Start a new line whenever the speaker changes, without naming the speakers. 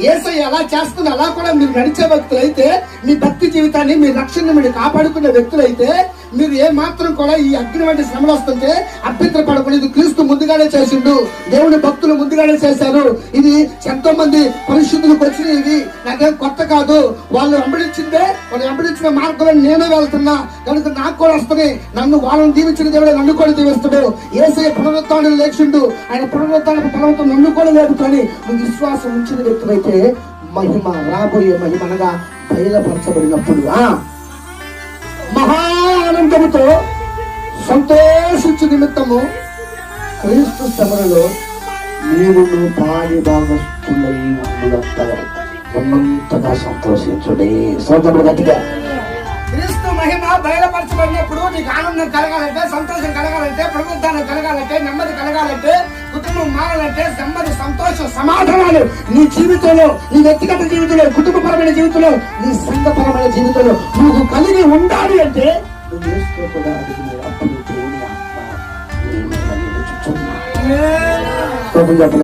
యేసయ్య ఎలా చేస్తున్నా అలా కూడా మీరు నడిచే వ్యక్తులైతే, మీ భక్తి జీవితాన్ని, మీ రక్షణను మీరు కాపాడుకునే వ్యక్తులైతే, మీరు ఏ మాత్రం కూడా ఈ అగ్ని వంటి శ్రమలు వస్తుంటే అభ్యంతర పడకూడదు. ఇది క్రీస్తు ముందుగానే చేసిండు, దేవుని భక్తులు ముందుగానే చేశారు. ఇది ఎంతో మంది పరిశుద్ధులకు వచ్చిన, ఇది నాకేం కొత్త కాదు. వాళ్ళు వెంబడించిందే, వాళ్ళు వెంబడించిన మార్గంలో నేను వెళ్తున్నా కనుక నాకు కూడా వస్తుంది. నన్ను వాళ్ళని దీవించిన దేవుడు నన్ను కూడా దీవిస్తాడు. యేసయ్య పునరుత్థానం లేచిండు, ఆయన పునరుత్థానపు బలంతో నన్ను కూడా లేపుతాని నువ్వు విశ్వాసం ఉంచిన వ్యక్తులైతే మహిమ, రాబోయే మహిమ అనగా బయలుపరచబడినప్పుడు మహానందముతో సంతోషించు నిమిత్తము క్రీస్తు శ్రమలలో మీరు పాడి భాగస్తులై ఉన్నంతగా సంతోషించుడే. సోదరుడు గట్టిగా క్రీస్తు మహిమ బయలుపరచబడినప్పుడు నీకు ఆనందం కలగాలంటే, సంతోషం కలగాలంటే, పునరుద్ధానం కలగాలంటే, నెమ్మది కలగాలంటే, కుటుంబం మారాలంటే, నెమ్మది, సంతోషం, సమాధానాలు నీ జీవితంలో, నీ వ్యక్తిగత జీవితంలో, కుటుంబపరమైన జీవితంలో, నీ సంఘపరమైన జీవితంలో నువ్వు కలిగి ఉండాలి అంటే నువ్వు యేసుతో కూడా అప్పుడు దేవుని ఆత్మ